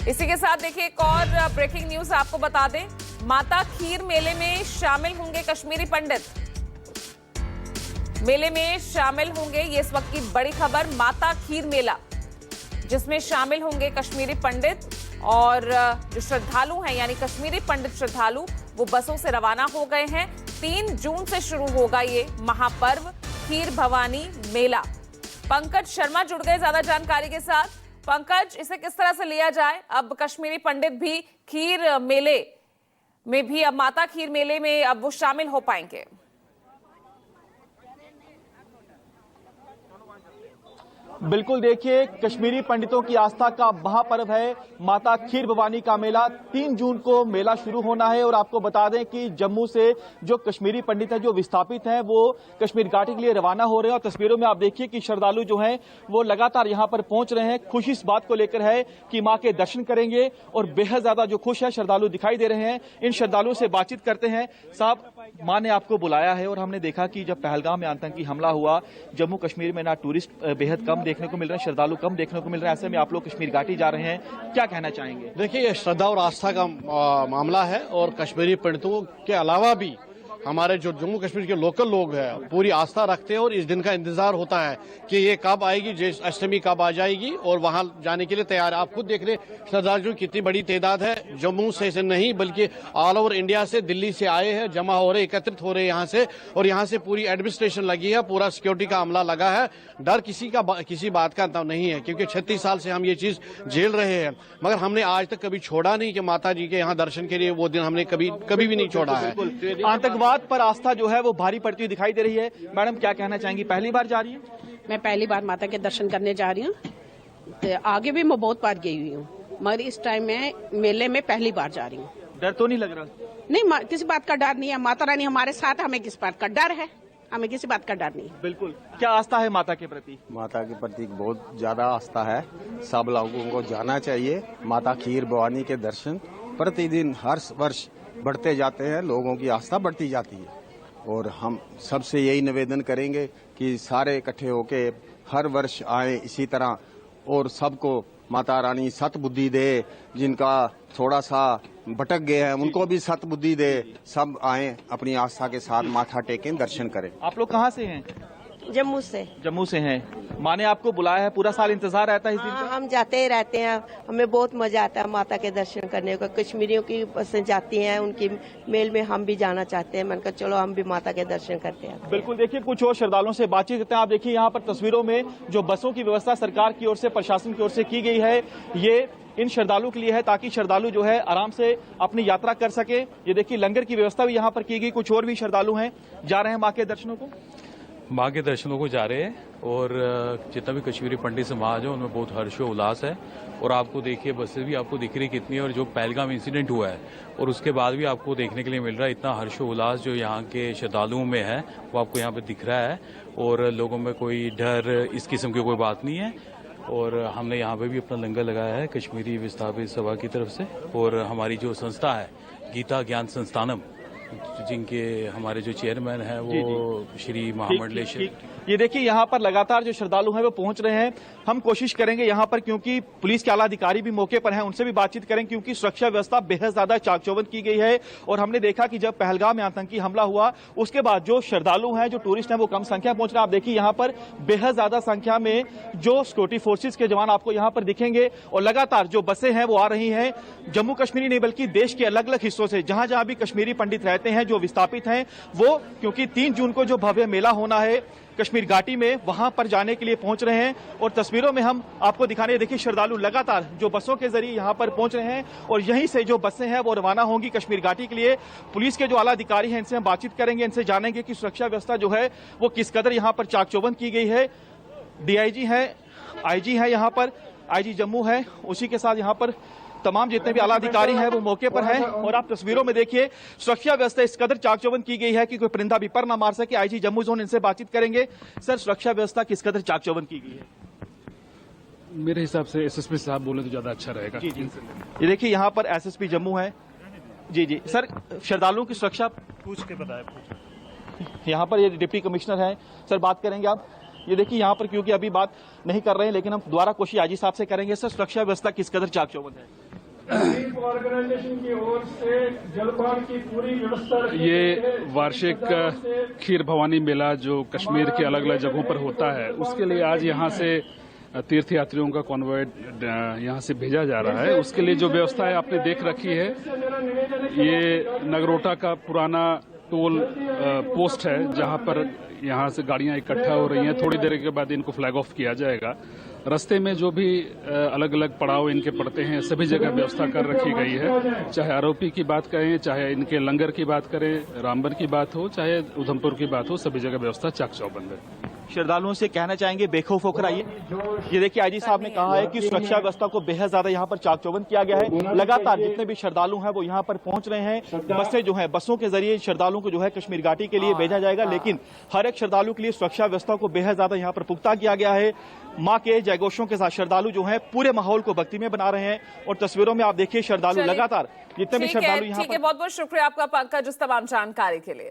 इसी के साथ देखिए एक और ब्रेकिंग न्यूज आपको बता दें, माता खीर मेले में शामिल होंगे कश्मीरी पंडित। मेले में शामिल होंगे, ये इस वक्त की बड़ी खबर, माता खीर मेला जिसमें शामिल होंगे कश्मीरी पंडित और जो श्रद्धालु हैं यानी कश्मीरी पंडित श्रद्धालु वो बसों से रवाना हो गए हैं। 3 जून से शुरू होगा ये महापर्व खीर भवानी मेला। पंकज शर्मा जुड़ गए ज्यादा जानकारी के साथ। पंकज, इसे किस तरह से लिया जाए, अब कश्मीरी पंडित भी खीर मेले में भी, अब माता खीर मेले में अब वो शामिल हो पाएंगे? बिल्कुल, देखिए कश्मीरी पंडितों की आस्था का महापर्व है माता खीर भवानी का मेला। 3 जून को मेला शुरू होना है और आपको बता दें कि जम्मू से जो कश्मीरी पंडित हैं, जो विस्थापित हैं, वो कश्मीर घाटी के लिए रवाना हो रहे हैं। और तस्वीरों में आप देखिए कि श्रद्धालु जो हैं वो लगातार यहां पर पहुंच रहे हैं। खुशी इस बात को लेकर है कि मां के दर्शन करेंगे और बेहद ज्यादा जो खुश है श्रद्धालु दिखाई दे रहे हैं। इन श्रद्धालुओं से बातचीत करते हैं। साहब, मां ने आपको बुलाया है और हमने देखा कि जब पहलगाम में आतंकी हमला हुआ, जम्मू कश्मीर में ना टूरिस्ट बेहद कम देखने को मिल रहे हैं, श्रद्धालु कम देखने को मिल रहे हैं, ऐसे में आप लोग कश्मीर घाटी जा रहे हैं, क्या कहना चाहेंगे? देखिए, ये श्रद्धा और आस्था का मामला है और कश्मीरी पंडितों के अलावा भी हमारे जो जम्मू कश्मीर के लोकल लोग हैं पूरी आस्था रखते हैं और इस दिन का इंतजार होता है कि ये कब आएगी, अष्टमी कब आ जाएगी और वहां जाने के लिए तैयार है। आप खुद देख रहे श्रद्धालुओं की कितनी बड़ी तादाद है। जम्मू से नहीं बल्कि ऑल ओवर इंडिया से, दिल्ली से आए हैं, जमा हो रहे, एकत्रित हो रहे यहाँ से। और यहाँ से पूरी एडमिनिस्ट्रेशन लगी है, पूरा सिक्योरिटी का अमला लगा है। डर किसी बात का नहीं है क्योंकि 36 साल से हम ये चीज झेल रहे हैं, मगर हमने आज तक कभी छोड़ा नहीं कि माता जी के यहाँ दर्शन के लिए वो दिन हमने कभी भी नहीं छोड़ा है। आतंकवाद पर आस्था जो है वो भारी पड़ती हुई दिखाई दे रही है। मैडम, क्या कहना चाहेंगी? पहली बार जा रही है? मैं पहली बार माता के दर्शन करने जा रही हूँ। तो आगे भी मैं बहुत बार गई हुई हूँ, मगर इस टाइम मैं मेले में पहली बार जा रही हूँ। डर तो नहीं लग रहा? नहीं, किसी बात का डर नहीं है। माता रानी हमारे साथ, हमें किस बात का डर है? हमें किसी बात का डर नहीं। बिल्कुल। क्या आस्था है माता के प्रति? माता के प्रति बहुत ज्यादा आस्था है। सब लोगों को जाना चाहिए। माता खीर भवानी के दर्शन प्रतिदिन हर वर्ष बढ़ते जाते हैं, लोगों की आस्था बढ़ती जाती है। और हम सबसे यही निवेदन करेंगे कि सारे इकट्ठे होके हर वर्ष आए इसी तरह, और सबको माता रानी सत बुद्धि दे। जिनका थोड़ा सा भटक गए हैं उनको भी सत बुद्धि दे। सब आए अपनी आस्था के साथ माथा टेकें, दर्शन करें। आप लोग कहाँ से हैं? जम्मू से। जम्मू से हैं। माँ ने आपको बुलाया है, पूरा साल इंतजार रहता है इस दिन का? हम जाते ही रहते हैं, हमें बहुत मजा आता है माता के दर्शन करने को। कश्मीरियों की बसें जाती हैं, उनकी मेल में हम भी जाना चाहते हैं। मैंने कहा चलो हम भी माता के दर्शन करते हैं। बिल्कुल, देखिए कुछ और श्रद्धालुओं से बातचीत करते हैं। आप देखिए यहाँ पर तस्वीरों में जो बसों की व्यवस्था सरकार की ओर से, प्रशासन की ओर से की गई है, ये इन श्रद्धालुओं के लिए है ताकि श्रद्धालु जो है आराम से अपनी यात्रा कर सके। ये देखिए लंगर की व्यवस्था भी यहाँ पर की गई। कुछ और भी श्रद्धालु हैं, जा रहे हैं माँ के दर्शनों को, माँ के दर्शनों को जा रहे हैं। और जितना भी कश्मीरी पंडित समाज है उनमें बहुत हर्ष और उल्लास है। और आपको देखिए बसें भी आपको दिख रही कितनी है, और जो पहलगाम इंसिडेंट हुआ है और उसके बाद भी आपको देखने के लिए मिल रहा है इतना हर्ष और उल्लास जो यहाँ के श्रद्धालुओं में है वो आपको यहाँ पे दिख रहा है। और लोगों में कोई डर इस किस्म की कोई बात नहीं है। और हमने यहाँ पे भी अपना लंगर लगाया है कश्मीरी विस्थापित सभा की तरफ से। और हमारी जो संस्था है गीता ज्ञान संस्थानम, जिनके हमारे जो चेयरमैन हैं वो श्री महामंडलेश्वर। ये देखिए यहाँ पर लगातार जो श्रद्धालु हैं वो पहुंच रहे हैं। हम कोशिश करेंगे यहाँ पर, क्योंकि पुलिस के आला अधिकारी भी मौके पर हैं, उनसे भी बातचीत करें क्योंकि सुरक्षा व्यवस्था बेहद ज्यादा चाक चौबंद की गई है। और हमने देखा कि जब पहलगाम में आतंकी हमला हुआ उसके बाद जो श्रद्धालु हैं, जो टूरिस्ट हैं, वो कम संख्या में पहुंच रहे हैं। आप देखिए यहाँ पर बेहद ज्यादा संख्या में जो सिक्योरिटी फोर्सेज के जवान आपको यहाँ पर दिखेंगे। और लगातार जो बसें हैं वो आ रही हैं, जम्मू कश्मीर नहीं बल्कि देश के अलग अलग हिस्सों से, जहां जहां भी कश्मीरी पंडित रहते हैं, जो विस्थापित हैं, वो क्योंकि 3 जून को जो भव्य मेला होना है कश्मीर घाटी में, वहां पर जाने के लिए पहुंच रहे हैं। और तस्वीरों में हम आपको दिखाने, देखिए श्रद्धालु लगातार जो बसों के जरिए यहां पर पहुंच रहे हैं और यहीं से जो बसें हैं वो रवाना होंगी कश्मीर घाटी के लिए। पुलिस के जो आला अधिकारी हैं इनसे हम बातचीत करेंगे, इनसे जानेंगे कि सुरक्षा व्यवस्था जो है वो किस कदर यहां पर चाक चौबंद की गई है। डीआईजी है, आईजी है, यहाँ पर आईजी जम्मू है, उसी के साथ यहाँ पर तमाम जितने भी आला अधिकारी हैं वो मौके पर हैं। और आप तस्वीरों में देखिए सुरक्षा व्यवस्था इस कदर चाक चौबंद की गई है कि कोई परिंदा भी पर ना मार सके। आईजी जम्मू जोन, इनसे बातचीत करेंगे। सर, सुरक्षा व्यवस्था किस कदर चाक चौबंद की गई है? मेरे हिसाब से एसएसपी साहब बोले तो ज्यादा अच्छा रहेगा। जी जी, ये देखिए यहाँ पर एसएसपी जम्मू है। जी जी सर, श्रद्धालुओं की सुरक्षा पूछ के बताया। यहाँ पर ये डिप्टी कमिश्नर हैं। सर, बात करेंगे आप ये देखिए यहाँ पर क्योंकि अभी बात नहीं कर रहे हैं, लेकिन हम दोबारा कोशिश आजी साहब से करेंगे। सर, सुरक्षा व्यवस्था किस कदर चाक चौबंद है? ऑर्गेनाइजेशन की ओर से जलपान की पूरी व्यवस्था रखी गई ये है। वार्षिक खीर भवानी मेला जो कश्मीर के अलग अलग जगहों पर होता है, उसके लिए आज यहाँ से तीर्थयात्रियों का कॉन्वॉय यहाँ से भेजा जा रहा है। उसके लिए जो व्यवस्था है आपने देख रखी है। ये नगरोटा का पुराना टोल पोस्ट है जहाँ पर यहाँ से गाड़ियाँ इकट्ठा हो रही हैं। थोड़ी देर के बाद इनको फ्लैग ऑफ किया जाएगा। रास्ते में जो भी अलग अलग पड़ाव इनके पड़ते हैं, सभी जगह व्यवस्था कर रखी गई है। चाहे आरोपी की बात करें, चाहे इनके लंगर की बात करें, रामबन की बात हो, चाहे उधमपुर की बात हो, सभी जगह व्यवस्था चाक चौबंद है। श्रद्धालुओं से कहना चाहेंगे बेखौफ होकर आइए। ये देखिए आईजी साहब ने कहा है कि सुरक्षा व्यवस्था को बेहद ज्यादा यहाँ पर चाक चौबंद किया गया है। लगातार जितने भी श्रद्धालु हैं वो यहाँ पर पहुंच रहे हैं। बसें जो है, बसों के जरिए श्रद्धालुओं को जो है कश्मीर घाटी के लिए भेजा जाएगा, लेकिन हर एक श्रद्धालु के लिए सुरक्षा व्यवस्था को बेहद ज्यादा यहाँ पर पुख्ता किया गया है। मां के जयघोषों के साथ श्रद्धालु जो है पूरे माहौल को भक्तिमय बना रहे हैं। और तस्वीरों में आप देखिए श्रद्धालु लगातार जितने भी श्रद्धालु यहाँ पर। बहुत बहुत शुक्रिया आपका पंकज इस तमाम जानकारी के लिए।